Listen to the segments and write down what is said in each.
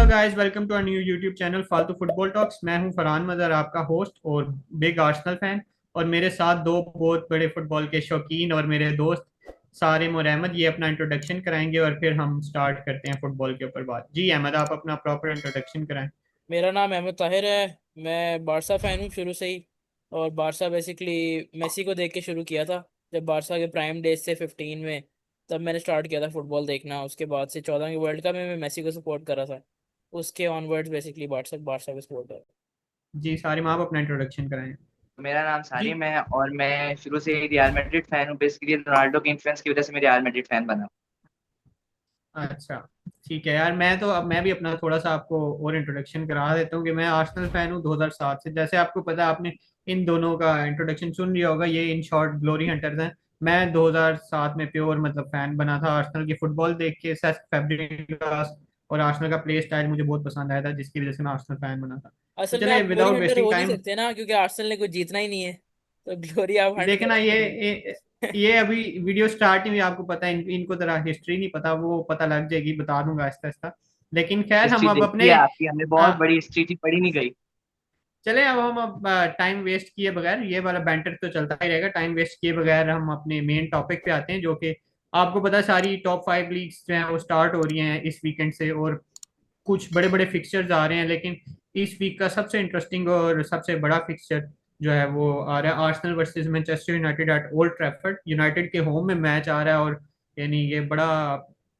Guys, welcome to our new YouTube channel फालतू football talks. मैं हूं फरहान मजहर, आपका होस्ट और बिग आर्सेनल फैन। और मेरे साथ दो बहुत बड़े फुटबॉल के शौकीन और मेरे दोस्त सारिम और अहमद। ये अपना इंट्रोडक्शन कराएंगे और फिर हम स्टार्ट करते हैं फुटबॉल के ऊपर बात। जी अहमद, आप अपना प्रॉपर इंट्रोडक्शन कराएं। मेरा नाम अहमद ताहिर है। मैं बारसा फ़ैन हूँ शुरू से ही। और बारसा बेसिकली मेसी को देख के शुरू किया था। जब बारसा के प्राइम डेज से 15 में, तब मैंने स्टार्ट किया था फुटबॉल देखना। उसके बाद से 14 के वर्ल्ड कप में मैं मेसी को सपोर्ट कर रहा था। उसके ऑनवर्ड्स बेसिकली बारसा बारसा को सपोर्ट कर रहा जी सारिम, आप अपना इंट्रोडक्शन कराएं। मेरा नाम जी। सारिम है और मैं शुरू से ही रियल मैड्रिड फैन हूँ। बेसिकली रोनाल्डो के इन्फ्लुएंस की वजह से मैं रियल मैड्रिड फैन बना। अच्छा, ठीक है यार। मैं तो अब मैं भी अपना थोड़ा सा आपको और इंट्रोडक्शन करा देता हूँ कि मैं आर्सेनल फैन हूँ 2007 से। जैसे आपको पता है, आपने इन दोनों का इंट्रोडक्शन सुन लिया होगा। ये इन शॉर्ट ग्लोरी हंटर्स हैं। मैं 2007 में प्योर मतलब फैन बना था आर्सेनल की। फुटबॉल देख के सेस्क फैब्रिगास और आर्सेनल का प्ले स्टाइल मुझे बहुत पसंद आया था, जिसकी वजह से मैं आर्सेनल फैन बना था। था। तो असल में चले आप ग्लोरी विदाउट हंटर वेस्टिंग हो नहीं टाइम, सकते ना, क्योंकि आर्सेनल ने कुछ जीतना ही नहीं है। तो ग्लोरी आप हंट देखना करोगे ये अभी वीडियो स्टार्ट नहीं हुई। आपको पता है, इनको जरा हिस्ट्री नहीं पता, वो पता लग जाएगी, बता दूंगा आहिस्ता आहिस्ता। लेकिन खैर हम हिस्ट्री अब देखी अपने है आपकी, हमने बहुत बड़ी हिस्ट्री थी, पढ़ी नहीं गई। चले अब हम अब टाइम वेस्ट किए बगैर, ये वाला बैंटर तो चलता ही रहेगा। टाइम वेस्ट किए बगैर हम अपने मेन टॉपिक पे आते हैं, जो कि आपको पता है सारी टॉप 5 लीग्स जो हैं वो स्टार्ट हो रही हैं इस वीकेंड से। और कुछ बड़े बड़े फिक्सचर्स आ रहे हैं, लेकिन इस वीक का सबसे इंटरेस्टिंग और सबसे बड़ा फिक्सचर जो है वो आ रहा है Arsenal versus Manchester United at Old Trafford. United के होम में मैच आ रहा है और यानी ये बड़ा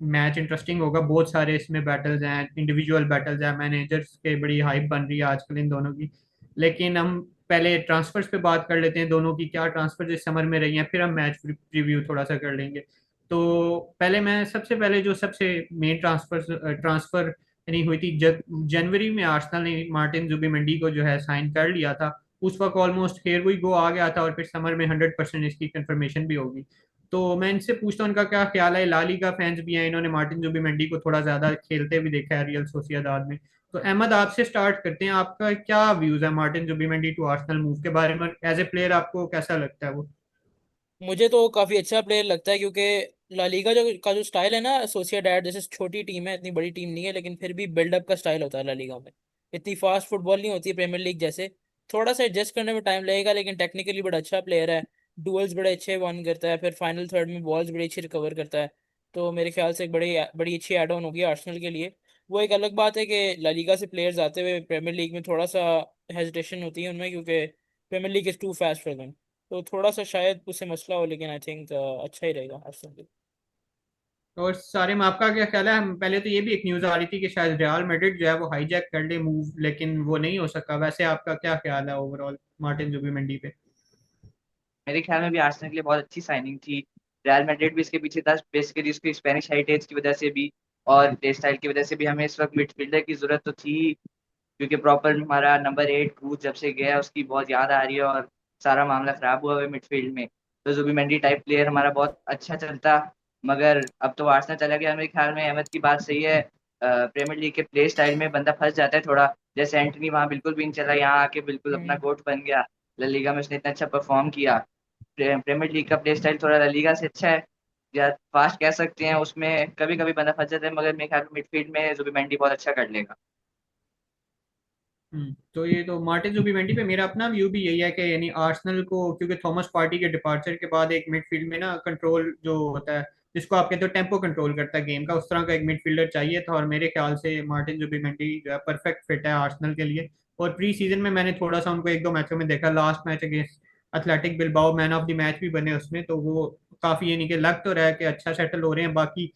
मैच इंटरेस्टिंग होगा। बहुत सारे इसमें बैटल्स हैं, इंडिविजुअल बैटल्स हैं, मैनेजर्स के बड़ी हाइप बन रही है आजकल इन दोनों की। लेकिन हम पहले ट्रांसफर्स पे बात कर लेते हैं, दोनों की क्या ट्रांसफर इस समर में रही हैं, फिर हम मैच रिव्यू थोड़ा सा कर लेंगे। तो पहले मैं सबसे पहले जो सबसे मेन ट्रांसफर ट्रांसफर यानी हुई थी, जनवरी में आर्सेनल ने मार्टिन जुबिमेंडी को जो है साइन कर लिया था। उस वक्त ऑलमोस्ट हेयर वी गो आ गया था और फिर समर में 100% इसकी कंफर्मेशन भी होगी। तो मैं इनसे पूछता हूँ, उनका क्या ख्याल है। ला लीगा फैंस भी हैं, इन्होंने मार्टिन जुबिमेंडी को थोड़ा ज्यादा खेलते भी देखा है रियल सोसिएदाद में। तो अहमद, आपसे स्टार्ट करते हैं। आपका क्या व्यूज है Martin Zubimendi to Arsenal move के बारे में? एज ए प्लेयर आपको कैसा लगता है वो? मुझे तो काफ़ी अच्छा प्लेयर लगता है, क्योंकि ला लीगा जो स्टाइल है ना, सोसिएडाड जैसे छोटी टीम है, इतनी बड़ी टीम नहीं है, लेकिन फिर भी बिल्डअप का स्टाइल होता है ला लीगा में। इतनी फास्ट फुटबॉल नहीं होती प्रीमियर लीग जैसे। थोड़ा सा एडजस्ट करने में टाइम लगेगा, लेकिन टेक्निकली बड़ा अच्छा प्लेयर है। डुअल्स बड़े अच्छे वन करता है, फिर फाइनल थर्ड में बॉल्स बड़ी अच्छी रिकवर करता है। तो मेरे ख्याल से एक बड़ी बड़ी अच्छी एड ऑन होगी आर्सेनल के लिए। वो एक अलग बात है कि ला लीगा से प्लेयर्स आते हुए प्रीमियर लीग में थोड़ा सा हेजिटेशन होती है उनमें, क्योंकि Premier League is too fast for them. तो थोड़ा सा शायद उससे मसला हो, लेकिन आई थिंक अच्छा ही रहेगा आर्सेनल के लिए। और सारे में आपका क्या ख्याल है? हम पहले तो ये भी एक न्यूज आ रही थी कि शायद रियल मैड्रिड जो है वो हाईजैक कर ले मूव, लेकिन वो नहीं हो सका। वैसे आपका क्या ख्याल है ओवरऑल मार्टिन जुबिमेंडी पे? मेरे ख्याल में भी आर्सेनल के लिए बहुत अच्छी साइनिंग थी। रियल मैड्रिड भी इसके पीछे था, बेसिकली उसकी स्पेनिश हेरिटेज की वजह से भी और प्ले स्टाइल की वजह से भी। हमें इस वक्त मिडफील्डर की जरूरत तो थी, क्योंकि प्रॉपर हमारा नंबर 8 क्रूज जब से गया उसकी बहुत याद आ रही है और सारा मामला खराब हुआ है मिडफील्ड में। तो जुबिमेंडी टाइप प्लेयर हमारा बहुत अच्छा चलता। मगर अब तो आर्सेनल चला गया। मेरे ख्याल में अहमद की बात सही है। प्रीमियर लीग के प्ले स्टाइल में बंदा फंस जाता है थोड़ा। जैसे एंटनी वहां बिल्कुल भी नहीं चला, यहाँ आके बिल्कुल अपना हम्म। गोट बन गया। ला लीगा में उसने इतना अच्छा परफॉर्म किया। प्रीमियर लीग का प्ले स्टाइल थोड़ा ला लीगा से अच्छा है, या फास्ट कह सकते हैं। उसमें कभी कभी बंदा फंस जाता है, मगर मेरे ख्याल में मिडफील्ड में जुबिमेंडी बहुत अच्छा कर लेगा। तो ये तो मार्टिन जुबिमेंडी पे मेरा अपना व्यू भी यही है कि यानी आर्सेनल को, क्योंकि थॉमस पार्टी के डिपार्चर के बाद एक मिडफील्ड में ना कंट्रोल जो होता है, जिसको आप कहते हो टेम्पो कंट्रोल करता है गेम का, उस तरह का एक मिडफील्डर चाहिए था। और मेरे ख्याल से मार्टिन जुबिमेंडी जो है परफेक्ट फिट है आर्सेनल के लिए। और प्री सीजन में मैंने थोड़ा सा उनको एक दो मैचों में देखा। Last match against athletic Bilbao man of the match भी बने उसमें। तो वो काफी यानी कि लग तो रहा है कि अच्छा सेटल हो रहे हैं। बाकी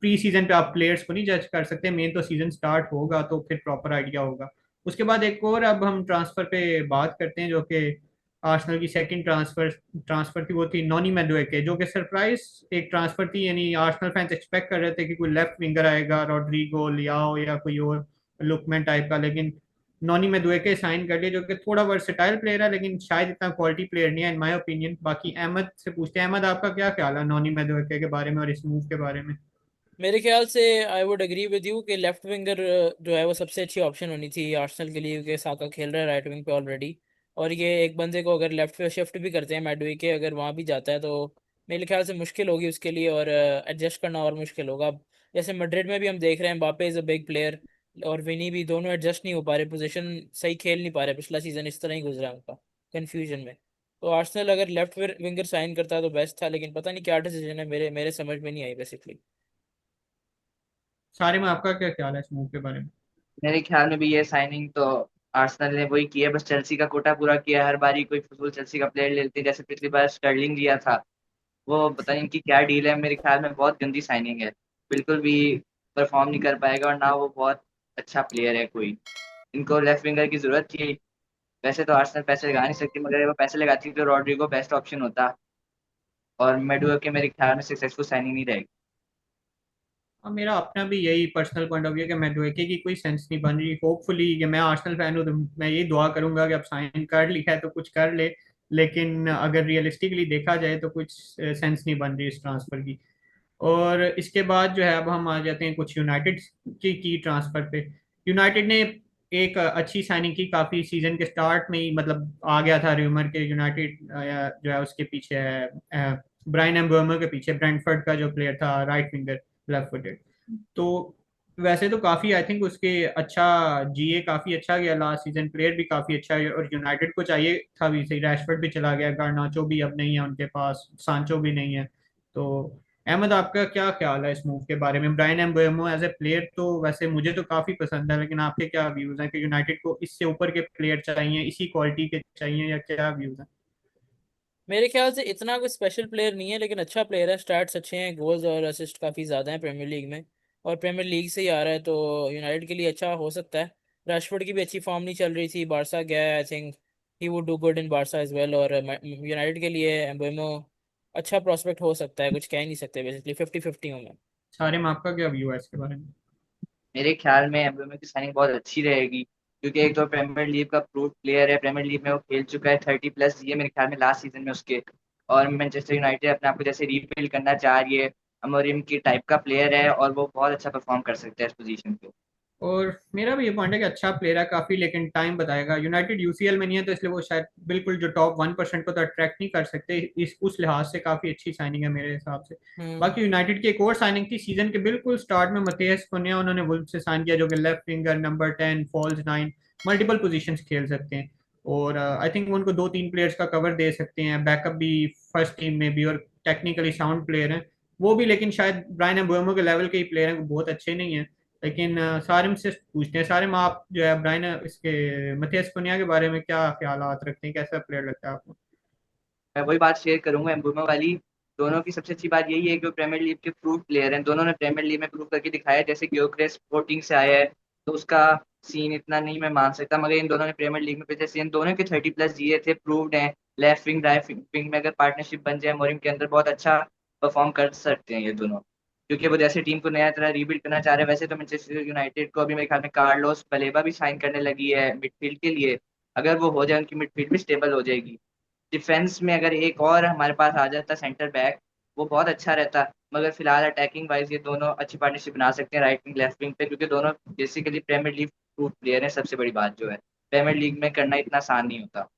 प्री सीजन पे आप प्लेयर्स को नहीं जज कर सकते, मेन तो सीजन स्टार्ट होगा तो फिर प्रॉपर आइडिया होगा। उसके बाद एक और अब हम ट्रांसफर पे बात करते हैं, जो कि आर्सेनल की सेकंड ट्रांसफर थी। वो थी नॉनी मैडुएके, जो कि सरप्राइज एक ट्रांसफर थी। यानी आर्सेनल फैंस एक्सपेक्ट कर रहे थे कि कोई लेफ्ट विंगर आएगा, रॉड्रिगो लियाओ या कोई और लुकमैन टाइप का। लेकिन नॉनी मैडुएके साइन कर लिया, जो कि थोड़ा वर्सेटाइल प्लेयर है, लेकिन शायद इतना क्वालिटी प्लेयर नहीं है इन माय ओपिनियन। बाकी अहमद से पूछते हैं। अहमद, आपका क्या ख्याल है नॉनी मैडुएके के बारे में और इस मूव के बारे में? मेरे ख्याल से I would agree with you कि लेफ्ट विंगर जो है वो सबसे अच्छी ऑप्शन होनी थी आर्सेनल के लिए, क्योंकि साका खेल रहा है राइट विंग पे ऑलरेडी। और ये एक बंदे को अगर लेफ्ट पे शिफ्ट भी करते हैं मैडवी के, अगर वहाँ भी जाता है, तो मेरे ख्याल से मुश्किल होगी उसके लिए, और एडजस्ट करना और मुश्किल होगा। अब जैसे मैड्रिड में भी हम देख रहे हैं, बापे इज़ अ बिग प्लेयर। और विनी भी, दोनों एडजस्ट नहीं हो पा रहे, पोजीशन सही खेल नहीं पा रहे, पिछला सीजन इस तरह ही गुजरा उनका कंफ्यूजन में। तो आर्सेनल अगर लेफ्ट विंगर साइन करता तो बेस्ट था, लेकिन पता नहीं क्या डिसीजन है, मेरे मेरे समझ में नहीं आई बेसिकली। सारे में आपका क्या ख्याल है इस मूव के बारे में? मेरे ख्याल में भी ये साइनिंग तो आर्सेनल ने वही की है, बस चेल्सी का कोटा पूरा किया है। हर बारी कोई फुल चेल्सी का प्लेयर ले लेते हैं, जैसे पिछली बार स्टर्लिंग लिया था। वो पता नहीं इनकी क्या डील है, मेरे ख्याल में बहुत गंदी साइनिंग है। बिल्कुल भी परफॉर्म नहीं कर पाएगा, और ना वो बहुत अच्छा प्लेयर है कोई। इनको लेफ्ट विंगर की जरूरत थी। वैसे तो आर्सेनल पैसे लगा नहीं सकती, मगर वो पैसे लगाती तो रॉड्रिगो बेस्ट ऑप्शन होता। और मेडुआ के मेरे ख्याल में सक्सेसफुल साइनिंग नहीं रहेगी। और मेरा अपना भी यही पर्सनल पॉइंट ऑफ व्यू है कि मैडुएके की कोई सेंस नहीं बन रही। होपफुली कि मैं आर्सेनल फैन हूँ तो मैं यही दुआ करूंगा कि अब साइन कर लिया है तो कुछ कर ले, लेकिन अगर रियलिस्टिकली देखा जाए तो कुछ सेंस नहीं बन रही इस ट्रांसफर की। और इसके बाद जो है अब हम आ जाते हैं कुछ यूनाइटेड की ट्रांसफर पे। यूनाइटेड ने एक अच्छी साइनिंग की काफी सीजन के स्टार्ट में ही, मतलब आ गया था र्यूमर के यूनाइटेड जो है उसके पीछे है ब्रायन एम्बर्मर के पीछे ब्रेंटफोर्ड का जो प्लेयर था राइट विंगर, लेफ्ट फुटेड। तो वैसे तो काफी आई थिंक उसके अच्छा जीए काफी अच्छा गया लास्ट सीजन, प्लेयर भी काफी अच्छा है और यूनाइटेड को चाहिए था भी सही। रैशफोर्ड भी चला गया, गार्नाचो भी अब नहीं है उनके पास, सांचो भी नहीं है। तो अहमद आपका क्या ख्याल है इस मूव के बारे में? ब्रायन एम्बेमो एज ए प्लेयर तो वैसे मुझे तो काफी पसंद है, लेकिन आपके क्या व्यूज हैं कि यूनाइटेड को इससे ऊपर के प्लेयर चाहिए, इसी क्वालिटी के चाहिए, या क्या व्यूज हैं? मेरे ख्याल से इतना कोई स्पेशल प्लेयर नहीं है, लेकिन अच्छा प्लेयर है, स्टैट्स अच्छे हैं, गोल्स और असिस्ट काफ़ी ज़्यादा हैं प्रीमियर लीग में, और प्रीमियर लीग से ही आ रहा है, तो यूनाइटेड के लिए अच्छा हो सकता है। रैशफोर्ड की भी अच्छी फॉर्म नहीं चल रही थी, बारसा गया है, I think he would do good in Barca as well, और यूनाइटेड के लिए एम्बेमो अच्छा प्रोस्पेक्ट हो सकता है, कुछ कह नहीं सकते, बेसिकली 50-50 हूँ मैं। सारे में आपका क्या व्यू है इसके बारे में? मेरे ख्याल में एम्बेमा की साइनिंग बहुत अच्छी रहेगी, क्योंकि एक तो प्रीमियर लीग का प्रूव प्लेयर है, प्रीमियर लीग में वो खेल चुका है, 30+ ये मेरे ख्याल में लास्ट सीजन में उसके। और मैनचेस्टर यूनाइटेड अपने आप को जैसे रीबिल्ड करना चाह रही है, अमोरिम की टाइप का प्लेयर है, और वो बहुत अच्छा परफॉर्म कर सकता है इस पोजीशन पे। और मेरा भी ये पॉइंट है कि अच्छा प्लेयर है काफी, लेकिन टाइम बताएगा। यूनाइटेड यूसीएल में नहीं है तो इसलिए वो शायद बिल्कुल जो टॉप 1% को तो अट्रैक्ट नहीं कर सकते, इस उस लिहाज से काफी अच्छी साइनिंग है मेरे हिसाब से। हम्म। बाकी यूनाइटेड की एक और साइनिंग थी सीजन के बिल्कुल स्टार्ट में, मतेस कुन्या उन्होंने वुल्फ से साइन किया, जो कि left winger, number 10, false 9, multiple positions खेल सकते हैं। और आई थिंक उनको 2-3 प्लेयर्स का कवर दे सकते हैं, बैकअप भी फर्स्ट टीम में भी, और टेक्निकली साउंड प्लेयर हैं वो भी। लेकिन शायद ब्रायन एम्बुएमो के लेवल के ही प्लेयर हैं, वो बहुत अच्छे नहीं हैं। लेकिन सारिम से पूछते हैं, सारिम आप जो है ब्रायन इसके मथियस कुनिया के बारे में क्या ख्यालात रखते हैं, कैसा प्लेयर लगता है आपको? मैं वही बात शेयर करूंगा एम्बुमा वाली। दोनों की सबसे अच्छी बात यही है कि वो प्रीमियर लीग के प्रूव प्लेयर हैं, दोनों ने प्रीमियर लीग में प्रूव करके दिखाया है। जैसे ग्योकेरेस स्पोर्टिंग से आया है, तो उसका सीन इतना नहीं मैं मान सकता, मगर इन दोनों ने प्रीमियर लीग में पिछले सीजन दोनों के 30+ जीए थे, प्रूव्ड हैं। लेफ्ट विंग राइट विंग में अगर पार्टनरशिप बन जाए मोरिम के अंदर, बहुत अच्छा परफॉर्म कर सकते हैं ये दोनों। क्योंकि वो जैसे टीम को नया तरह रीबिल्ड करना चाह रहे हैं, वैसे तो मैनचेस्टर यूनाइटेड को अभी मेरे ख्याल में कार्लोस बलेबा भी साइन करने लगी है मिडफील्ड के लिए। अगर वो हो जाए, उनकी मिडफील्ड भी स्टेबल हो जाएगी। डिफेंस में अगर एक और हमारे पास आ जाता सेंटर बैक, वो बहुत अच्छा रहता। मगर फिलहाल अटैकिंग वाइज ये दोनों अच्छी पार्टनरशिप बना सकते हैं राइट विंग लेफ्ट विंग पे, क्योंकि दोनों basically Premier League proof player हैं। सबसे बड़ी बात जो है, प्रीमियर लीग में करना इतना आसान नहीं होता।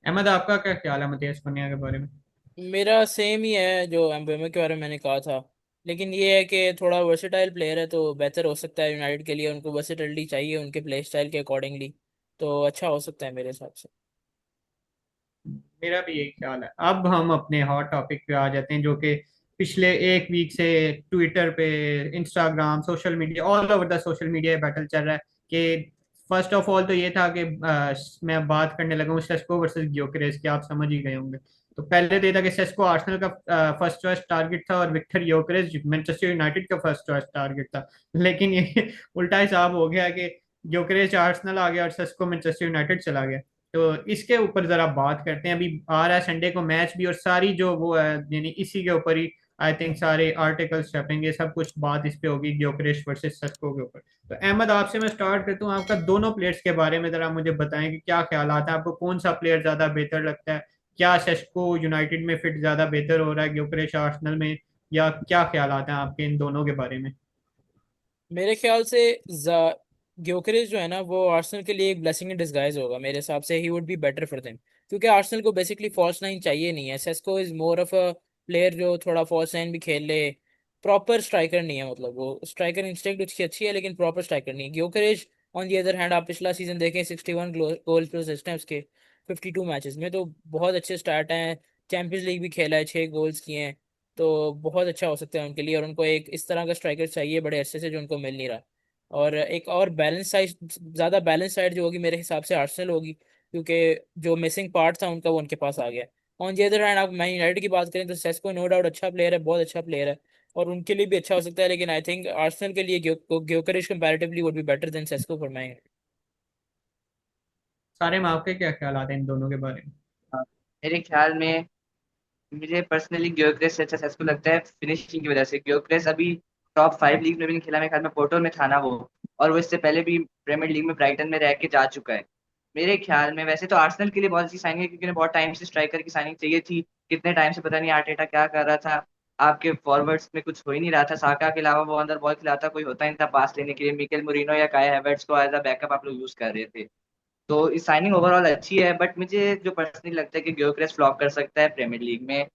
अहमद आपका क्या ख्याल है मथियस कुनिया के बारे में? मेरा सेम ही है जो एम्बेमा के बारे में मैंने कहा था, लेकिन ये है कि थोड़ा वर्सेटाइल प्लेयर है तो बेहतर हो सकता है यूनाइटेड के लिए, उनको वर्सेटिलिटी चाहिए उनके प्ले स्टाइल के अकॉर्डिंगली, तो अच्छा हो सकता है मेरे हिसाब से। मेरा भी यही ख्याल है। अब हम अपने हॉट टॉपिक पे आ जाते हैं, जो कि पिछले एक वीक से ट्विटर पे, Instagram, social media, all over the social media battle चल रहा है। कि फर्स्ट ऑफ ऑल तो ये था कि मैं बात करने लगा हूँ सेस्को वर्सेस ग्योकेरेस की, आप समझ ही गए होंगे। तो पहले तो ये था कि सेस्को आर्सेनल का फर्स्ट चॉइस टारगेट था और विक्टर योकेरेस मैनचेस्टर यूनाइटेड का फर्स्ट चॉइस टारगेट था। लेकिन ये उल्टा हिसाब हो गया कि ग्योकेरेस आर्सेनल आ गया और सेस्को मैनचेस्टर यूनाइटेड चला गया। तो इसके ऊपर जरा बात करते हैं। अभी आ रहा है संडे को मैच भी, और सारी जो वो है यानी इसी के ऊपर ही आई थिंक सारे आर्टिकल्स छपेंगे, सब कुछ बात इस पे होगी ग्योकेरेश वर्सेस सस्को के ऊपर। तो अहमद आपसे मैं स्टार्ट करता हूँ, आपका दोनों प्लेयर्स के बारे में जरा मुझे बताएं कि क्या ख्याल आता है आपको, कौन सा प्लेयर ज्यादा बेहतर लगता है? क्या सेस्को यूनाइटेड में फिट ज्यादा बेहतर हो रहा है ग्योकेरेश आर्सेनल में, या क्या ख्याल आता है आपके इन दोनों के बारे में? मेरे ख्याल से ग्योकेरेस जो है ना, वो आर्सेनल के लिए एक ब्लेसिंग इन डिस्गाइज होगा मेरे हिसाब से, he would be better for them, क्योंकि आर्सेनल को बेसिकली फॉल्स नाइन चाहिए नहीं है, Sesko is more of a player जो थोड़ा फॉल्स नाइन भी खेल ले, प्रॉपर स्ट्राइकर नहीं है, मतलब वो स्ट्राइकर इंस्टिंक्ट उसकी अच्छी है लेकिन प्रॉपर स्ट्राइकर नहीं है। ग्योकरेज ऑन दी अदर हैंड, आप पिछला सीजन देखें 61 गोल प्लस असिस्ट हैं उसके 52 मैचेस में, तो बहुत अच्छे स्टार्ट हैं। चैंपियंस लीग भी खेला है, 6 गोल्स किए हैं, तो बहुत अच्छा हो सकता है उनके लिए। और उनको एक इस तरह का स्ट्राइकर चाहिए बड़े अच्छे से, जो उनको मिल नहीं रहा। और एक और बैलेंस साइड, ज़्यादा बैलेंस साइड जो होगी मेरे हिसाब से आर्सेनल होगी, क्योंकि जो मिसिंग पार्ट था उनका वो उनके पास आ गया। ऑन दी अदर हैंड आप मैन यूनाइटेड की बात करें तो सेस्को नो डाउट अच्छा प्लेयर है, बहुत अच्छा प्लेयर है, और उनके लिए भी अच्छा हो सकता है, लेकिन आई थिंक आर्सेनल के लिए Gyokeres comparatively would be better than Sesko for my. सारे में आपके क्या ख्याल आते हैं इन दोनों के बारे में? हाँ, मेरे ख्याल में मुझे पर्सनली ग्योक्रेस से अच्छा सेस्को लगता है फिनिशिंग की वजह से। ग्योक्रेस अभी टॉप 5 लीग में भी नहीं खेला, मेरे ख्याल में पोर्टो में था ना वो, और वो इससे पहले भी प्रीमियर लीग में ब्राइटन में रह के जा चुका है। मेरे ख्याल में वैसे तो आर्सेनल के लिए बहुत अच्छी साइनिंग है, क्योंकि उन्हें बहुत टाइम से स्ट्राइकर की साइनिंग चाहिए थी। कितने टाइम से पता नहीं आर्टेटा क्या कर रहा था, आपके फॉरवर्ड्स में कुछ हो ही नहीं रहा था। साका के अलावा वो अंदर बॉल खिलाता कोई होता ही नहीं था पास लेने के लिए। मिकेल मुरीनो या काया हैवर्ट्स को एज अ बैकअप आप लोग यूज कर रहे थे। तो इस साइनिंग ओवरऑल अच्छी है, बट मुझे जो पर्सनली लगता है कि ग्योक्रेस फ्लॉप कर सकता है प्रीमियर लीग में,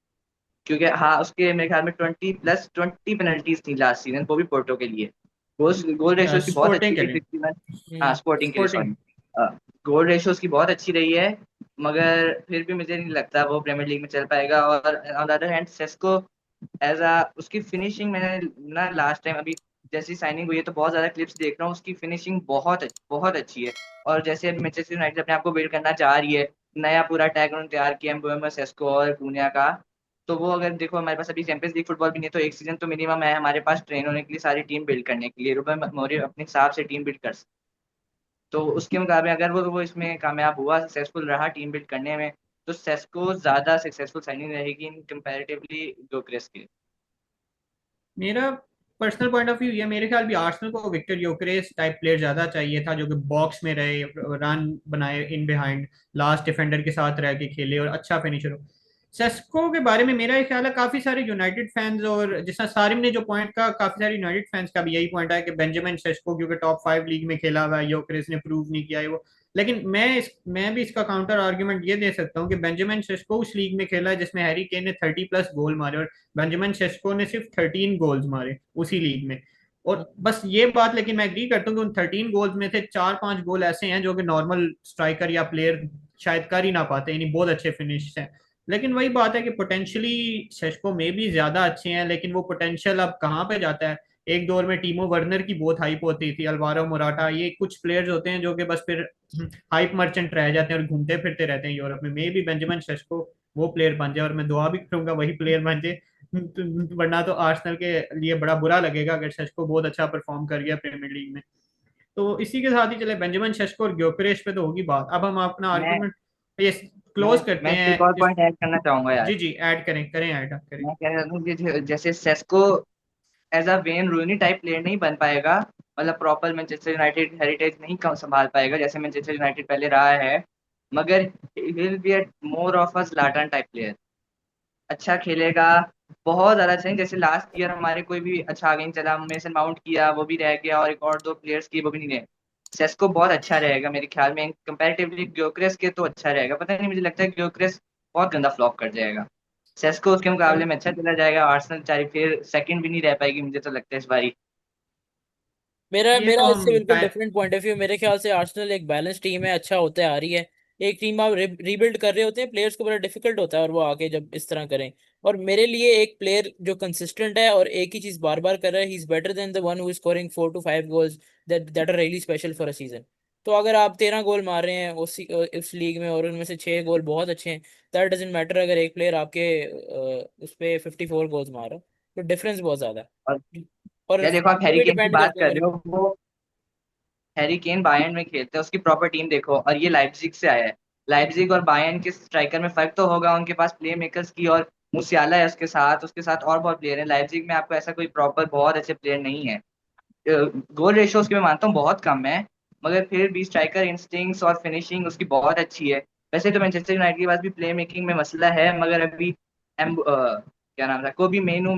क्योंकि हाँ उसके मेरे ख्याल में 20+20 पेनल्टीज थी लास्ट सीजन, वो भी पोर्टो के लिए। गोल गोल रेशियो उसकी बहुत अच्छी स्पोर्टिंग के थी लिए। 61। हाँ हम्म। स्पोर्टिंग के लिए, स्पोर्टिंग। सॉरी। गोल रेशियो उसकी बहुत अच्छी रही है, मगर फिर भी मुझे नहीं लगता वो प्रीमियर लीग में चल पाएगा। और on the other hand Sesko as a उसकी फिनिशिंग, मैंने ना लास्ट टाइम अभी जैसी साइनिंग हुई है तो बहुत ज्यादा क्लिप्स देख रहा हूँ, उसकी फिनिशिंग बहुत अच्छी है। और जैसे अभी मैनचेस्टर यूनाइटेड अपने आप को बिल्ड करना चाह रही है, नया पूरा टैग उन्होंने तैयार किया है सेस्को और कूनिया का। तो वो अगर देखो हमारे पास अभी चैंपियंस लीग फुटबॉल भी नहीं है, तो एक सीजन तो मिनिमम है हमारे पास ट्रेन होने के लिए, सारी टीम बिल्ड करने के लिए रूबन मोरी अपने हिसाब से टीम बिल्ड कर सकते। तो उसके मुकाबले अगर वो इसमें कामयाब हुआ, सक्सेसफुल रहा टीम बिल्ड करने में, तो सेस्को ज्यादा सक्सेसफुल साइनिंग रहेगी इन कंपैरेटिवली गोक्रेस के। मेरा पर्सनल पॉइंट ऑफ व्यू ये, मेरे ख्याल भी आर्सेनल को विक्टर योकेरेस टाइप प्लेयर ज्यादा चाहिए था, जो कि बॉक्स में रहे, रन बनाए इन बिहाइंड, लास्ट डिफेंडर के साथ रह के खेले और अच्छा फिनिशर हो। सेस्को के बारे में मेरा ये ख्याल है, काफी सारे यूनाइटेड फैंस, और जिस तरह सारिम ने जो पॉइंट का, काफी सारे यूनाइटेड फैंस का भी यही पॉइंट है कि बेंजामिन सेस्को क्योंकि टॉप 5 लीग में खेला हुआ है, योकेरेस ने प्रूव नहीं किया है वो। लेकिन मैं भी इसका काउंटर आर्ग्यूमेंट ये दे सकता हूँ कि बेंजामिन सेस्को उस लीग में खेला है जिसमें हैरी केन ने 30+ गोल मारे, और बेंजामिन शेस्को ने सिर्फ 13 गोल्स मारे उसी लीग में। और बस ये बात, लेकिन मैं एग्री करता हूँ कि उन 13 गोल्स में से 4-5 गोल ऐसे हैं जो कि नॉर्मल स्ट्राइकर या प्लेयर शायद कर ही ना पाते, यानी बहुत अच्छे फिनिश हैं। लेकिन वही बात है कि पोटेंशियली शेस्को में भी ज्यादा अच्छे हैं, लेकिन वो पोटेंशियल अब कहाँ पे जाता है? एक दौर में टीमो वर्नर की बहुत हाइप होती थी, अल्वारो मोराटा, ये कुछ प्लेयर्स होते हैं जो कि बस फिर हाइप मर्चेंट रह जाते हैं और घूमते फिरते रहते हैं यूरोप में। मे भी बेंजामिन शेस्को वो प्लेयर बन जाए, और मैं दुआ भी करूंगा वही प्लेयर बन जाए। वरना तो आर्सेनल के लिए बड़ा बुरा लगेगा अगर शेस्को बहुत अच्छा परफॉर्म कर गया प्रीमियर लीग में। तो इसी के साथ ही चले, बेंजामिन शेस्को और ग्योकरेश पे तो होगी बात, अब हम अपना मैं आर्गुमेंट ये मैं क्लोज करते मैं एक हैं और इस। पॉइंट ऐड करना चाहूंगा यार। जी जी, ऐड करें करें, ऐड आप करें। मैं कह रहा हूँ कि जैसे Sesko as a Wayne Rooney type player नहीं बन पाएगा, मतलब प्रॉपर मैनचेस्टर यूनाइटेड हेरिटेज नहीं संभाल पाएगा जैसे मैनचेस्टर यूनाइटेड पहले रहा है, मगर he will be more of a Zlatan type player. अच्छा खेलेगा, बहुत ज्यादा अच्छा नहीं, जैसे लास्ट ईयर हमारे कोई भी अच्छा आगे नहीं चला, मेसन माउंट किया वो भी रह गया, और एक और दो प्लेयर्स की वो भी नहीं रहे। सेस्को बहुत अच्छा रहेगा मेरे ख्याल में कंपैरेटिवली ग्योक्रेस के, तो अच्छा रहेगा। पता नहीं मुझे लगता है ग्योक्रेस बहुत गंदा फ्लॉप कर जाएगा, सेस्को उसके मुकाबले चल, में अच्छा चला जाएगा। आर्सेनल चाहे फिर सेकंड भी नहीं रह पाएगी, मुझे तो लगता है इस बारी। मेरा ये मेरा तो इससे हम बिल्कुल डिफरेंट पॉइंट ऑफ व्यू। मेरे ख्याल से आर्सेनल एक बैलेंस टीम है, अच्छा होते आ रही है। एक टीम आप रीबिल्ड कर रहे होते हैं, प्लेयर्स को बड़ा डिफिकल्ट होता है, और वो आगे जब इस तरह करें। और मेरे लिए एक प्लेयर जो कंसिस्टेंट है और एक ही चीज बार बार कर रहा है, he is better than the one who is scoring 4 to 5 goals that are really special for a season. तो अगर आप 13 गोल मार रहे हैं उस लीग में, और उनमें से 6 गोल बहुत अच्छे हैं, दैट डजेंट मैटर अगर एक प्लेयर आपके उस पे 54 गोल्स मार रहा है, तो डिफरेंस बहुत ज्यादा और है। और यार देखो, आप फॉर्म पे हैरी भी केन की डिपेंड बात करता है कर अगर। रहे हो, वो हैरी केन बायर्न में खेलते हैं, उसकी प्रॉपर टीम देखो, और ये लाइप्जिग से आया है। लाइप्जिग और बायर्न के स्ट्राइकर में फर्क तो होगा, उनके पास प्ले मेकर्स की, और मूसियाला है उसके साथ और बहुत प्लेयर हैं। लाइप्जिग में आपको ऐसा कोई प्रॉपर बहुत अच्छे प्लेयर नहीं है। गोल रेशियो उसके मैं मानता हूँ बहुत कम है, मगर फिर भी स्ट्राइकर इंस्टिंक्ट्स और फिनिशिंग उसकी बहुत अच्छी है। वैसे तो मैनचेस्टर यूनाइटेड के पास भी प्ले मेकिंग में मसला है, मगर अभी क्या नाम था, कोबी मेनू,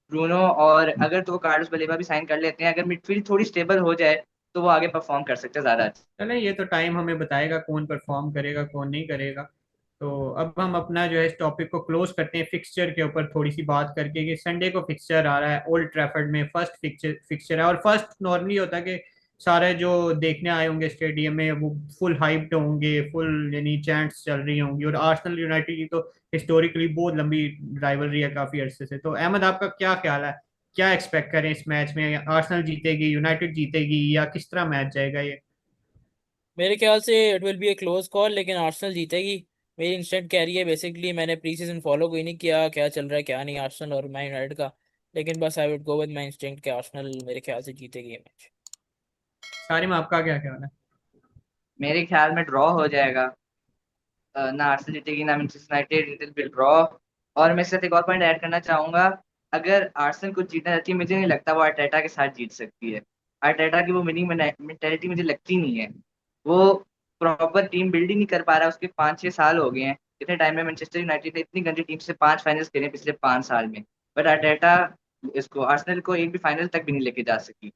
ब्रूनो, और अगर तो वो कार्लोस बलेबा भी साइन कर लेते हैं, अगर मिडफील्ड थोड़ी स्टेबल हो जाए तो वो आगे परफॉर्म कर सकते हैं ज्यादा अच्छा। चले, ये तो टाइम हमें बताएगा कौन परफॉर्म करेगा कौन नहीं करेगा। तो अब हम अपना जो है इस टॉपिक को क्लोज करते हैं फिक्सचर के ऊपर थोड़ी सी बात करके कि संडे को फिक्सचर आ रहा है ओल्ड ट्रैफर्ड में, फर्स्ट फिक्सचर है। और फर्स्ट नॉर्मली होता है कि सारे जो देखने आए होंगे स्टेडियम में वो फुल हाइप्ड होंगे, फुल यानी चैंट्स चल रही होंगी। और आर्सेनल यूनाइटेड की तो हिस्टोरिकली बहुत लंबी राइवलरी है काफी अरसे से। तो अहमद, आपका क्या ख्याल है, क्या एक्सपेक्ट करें इस मैच में? आर्सेनल जीतेगी, यूनाइटेड जीतेगी, या किस तरह मैच जाएगा ये? मेरे ख्याल से it will be A close call, लेकिन आर्सेनल जीतेगी। मेरी इंस्टेंट कह रही है, बेसिकली मैंने प्री सीजन फॉलो कोई नहीं किया क्या चल रहा है क्या नहीं आर्सेनल और मैन यूनाइटेड का, लेकिन बस I would go with my instinct कि आर्सेनल मेरे ख्याल से जीतेगी ये मैच। सारे में आपका क्या ख्याल है? मेरे ख्याल में ड्रॉ हो जाएगा। ना आर्सेनल जीतेगी ना Manchester United, it will be draw. और मैं इसके साथ एक और पॉइंट ऐड करना चाहूंगा। अगर आर्सेनल को जीतना चाहती है, मुझे नहीं लगता वो अर्टेटा के साथ जीत सकती है। अर्टेटा की वो विनिंग मेंटेलिटी मुझे लगती नहीं है। वो प्रॉपर टीम बिल्डिंग नहीं कर पा रहा। उसके 5-6 साल हो गए हैं। इतने टाइम में मैनचेस्टर यूनाइटेड ने इतनी गंदी टीम से 5 फाइनल्स खेले पिछले 5 साल में। बट अर्टेटा इसको आर्सेनल को एक भी फाइनल तक भी नहीं लेके जा सकी।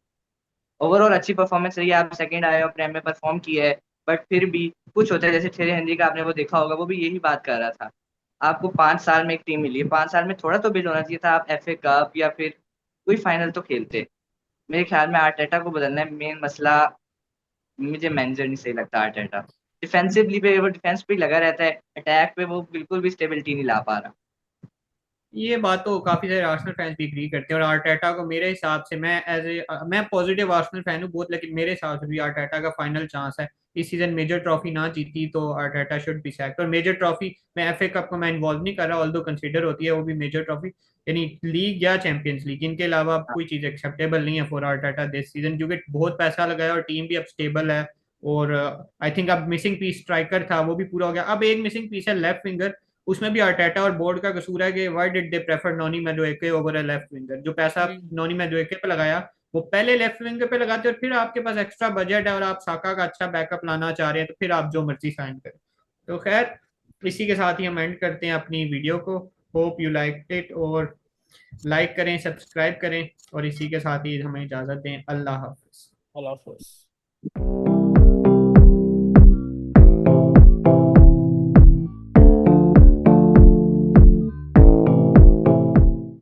ओवरऑल अच्छी परफॉर्मेंस रही है, आप सेकंड आए और प्रेम में परफॉर्म किया है। बट फिर भी कुछ होता है, जैसे थेरे हेनरी का आपने वो देखा होगा, वो भी यही बात कर रहा था। आपको 5 साल में एक टीम मिली है, 5 साल में थोड़ा तो बिल्ड होना चाहिए था। आप एफए कप या फिर कोई फाइनल तो खेलते। मेरे ख्याल में आर्टेटा को बदलना है मेन मसला। मुझे मैनेजर नहीं सही लगता आर्टेटा। डिफेंसिवली पे वो डिफेंस पे ही लगा रहता है, अटैक पे वो बिल्कुल भी स्टेबिलिटी नहीं ला पा रहा। ये बात तो काफी सारे आर्सेनल फैंस भी एग्री करते हैं। और आर्टेटा को मेरे हिसाब से, मैं पॉजिटिव आर्सेनल फैन हूँ बहुत, लेकिन मेरे हिसाब से भी आर्टेटा का फाइनल चांस है। इस सीजन मेजर ट्रॉफी ना जीती तो आर्टेटा शुड बी सैक्ड। और मेजर ट्रॉफी में एफए कप को मैं इन्वॉल्व नहीं कर रहा, ऑल्दो कंसीडर होती है वो भी मेजर ट्रॉफी, यानी लीग या चैंपियंस लीग, इनके अलावा कोई चीज एक्सेप्टेबल नहीं है फॉर आर्टेटा दिस सीजन, क्योंकि बहुत पैसा लगाया और टीम भी अब स्टेबल है। और आई थिंक अब मिसिंग पीस स्ट्राइकर था, वो भी पूरा हो गया। अब एक मिसिंग पीस है लेफ्ट विंगर, उसमें भी आर्टेटा और बोर्ड का कसूर है कि why did they prefer Noni Madueke over a left winger. जो पैसा हम्म। नोनी मैडुएके पे लगाया वो पहले लेफ्ट विंगर पे लगाते, और फिर आपके पास एक्स्ट्रा बजट है और आप साका का अच्छा बैकअप लाना चाह रहे हैं तो फिर आप जो मर्जी साइन करें। तो खैर, इसी के साथ ही हम एंड करते हैं अपनी वीडियो को। होप यू लाइक इट, और लाइक करें, सब्सक्राइब करें, और इसी के साथ ही हमें इजाजत दें। अल्लाह हाफिज। अल्लाह हाफिज़।